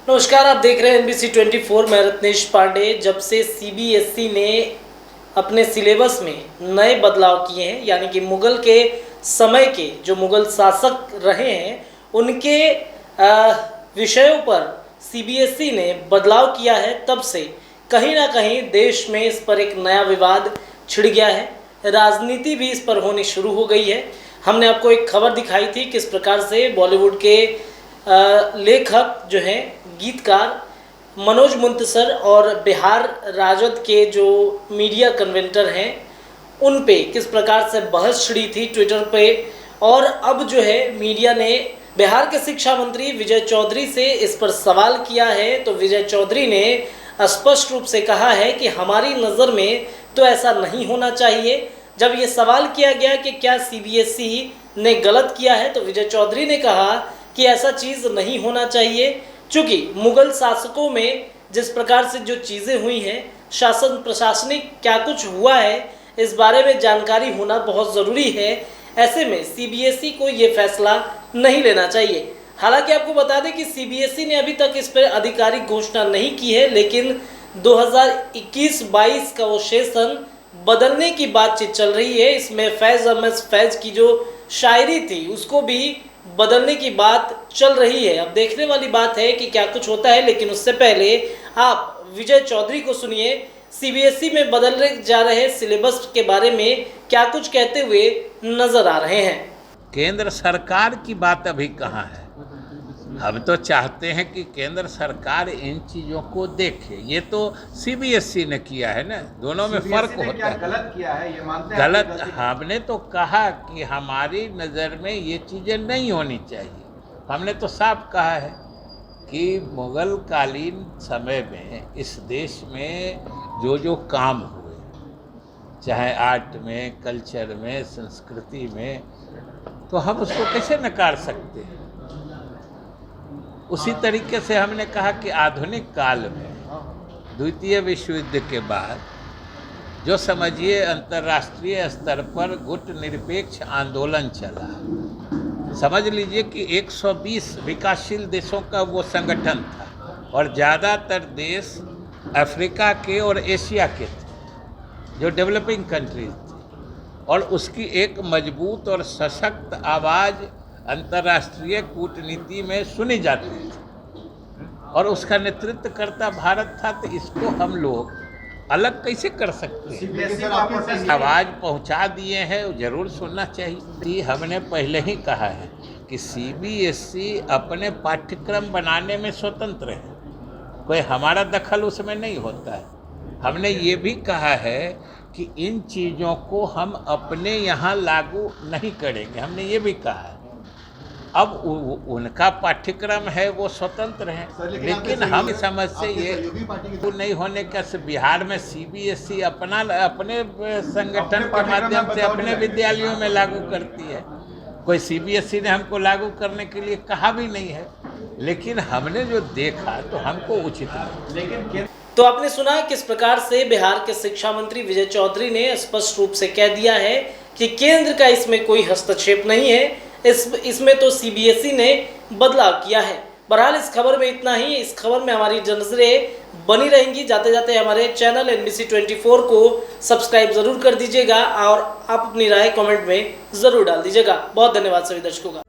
नमस्कार, आप देख रहे हैं NBC 24। मैं रत्नेश पांडे। जब से CBSE ने अपने सिलेबस में नए बदलाव किए हैं, यानी कि मुगल के समय के जो मुगल शासक रहे हैं उनके विषयों पर CBSE ने बदलाव किया है, तब से कहीं ना कहीं देश में इस पर एक नया विवाद छिड़ गया है। राजनीति भी इस पर होनी शुरू हो गई है। हमने आपको एक खबर दिखाई थी किस प्रकार से बॉलीवुड के लेखक जो हैं, गीतकार मनोज मुंतसर और बिहार राजद के जो मीडिया कन्वेंटर हैं, उन पे किस प्रकार से बहस छिड़ी थी ट्विटर पे। और अब जो है मीडिया ने बिहार के शिक्षा मंत्री विजय चौधरी से इस पर सवाल किया है। तो विजय चौधरी ने स्पष्ट रूप से कहा है कि हमारी नज़र में तो ऐसा नहीं होना चाहिए। जब ये सवाल किया गया कि क्या CBSE ने गलत किया है, तो विजय चौधरी ने कहा कि ऐसा चीज़ नहीं होना चाहिए, क्योंकि मुगल शासकों में जिस प्रकार से जो चीज़ें हुई हैं, शासन प्रशासनिक क्या कुछ हुआ है, इस बारे में जानकारी होना बहुत ज़रूरी है। ऐसे में CBSE को ये फैसला नहीं लेना चाहिए। हालांकि आपको बता दें कि CBSE ने अभी तक इस पर आधिकारिक घोषणा नहीं की है, लेकिन 2021-22 का वो सेशन बदलने की बातचीत चल रही है। इसमें फैज़ अहमद फैज़ की जो शायरी थी उसको भी बदलने की बात चल रही है। अब देखने वाली बात है कि क्या कुछ होता है, लेकिन उससे पहले आप विजय चौधरी को सुनिए। CBSE में बदलने जा रहे सिलेबस के बारे में क्या कुछ कहते हुए नजर आ रहे हैं। केंद्र सरकार की बात अभी कहाँ है? हम तो चाहते हैं कि केंद्र सरकार इन चीज़ों को देखे। ये तो CBSE ने किया है ना, दोनों में फर्क होता है। गलत किया है ये मानते हैं? गलत हमने तो कहा कि हमारी नज़र में ये चीज़ें नहीं होनी चाहिए। हमने तो साफ कहा है कि मुग़ल कालीन समय में इस देश में जो काम हुए, चाहे आर्ट में, कल्चर में, संस्कृति में, तो हम उसको कैसे नकार सकते हैं। उसी तरीके से हमने कहा कि आधुनिक काल में द्वितीय विश्व युद्ध के बाद जो समझिए अंतर्राष्ट्रीय स्तर पर गुट निरपेक्ष आंदोलन चला, समझ लीजिए कि 120 विकासशील देशों का वो संगठन था और ज़्यादातर देश अफ्रीका के और एशिया के थे, जो डेवलपिंग कंट्रीज थे। और उसकी एक मजबूत और सशक्त आवाज़ अंतर्राष्ट्रीय कूटनीति में सुनी जाती थी और उसका नेतृत्व करता भारत था। तो इसको हम लोग अलग कैसे कर सकते हैं? आवाज़ पहुंचा दिए हैं, जरूर सुनना चाहिए। हमने पहले ही कहा है कि CBSE अपने पाठ्यक्रम बनाने में स्वतंत्र है, कोई हमारा दखल उसमें नहीं होता है। हमने ये भी कहा है कि इन चीज़ों को हम अपने यहाँ लागू नहीं करेंगे, हमने ये भी कहा है। अब उनका पाठ्यक्रम है, वो स्वतंत्र है, लेकिन हम समझ से ये नहीं होने का बिहार में CBSE अपने संगठन के माध्यम से अपने विद्यालयों में लागू करती है। कोई CBSE ने हमको लागू करने के लिए कहा भी नहीं है, लेकिन हमने जो देखा तो हमको उचित नहीं। लेकिन तो आपने सुना किस प्रकार से बिहार के शिक्षा मंत्री विजय चौधरी ने स्पष्ट रूप से कह दिया है कि केंद्र का इसमें कोई हस्तक्षेप नहीं है। इसमें तो CBSE ने बदलाव किया है। बहरहाल इस खबर में इतना ही। इस खबर में हमारी नजरें बनी रहेंगी। जाते जाते हमारे चैनल NBC 24 को सब्सक्राइब जरूर कर दीजिएगा और आप अपनी राय कमेंट में ज़रूर डाल दीजिएगा। बहुत धन्यवाद सभी दर्शकों का।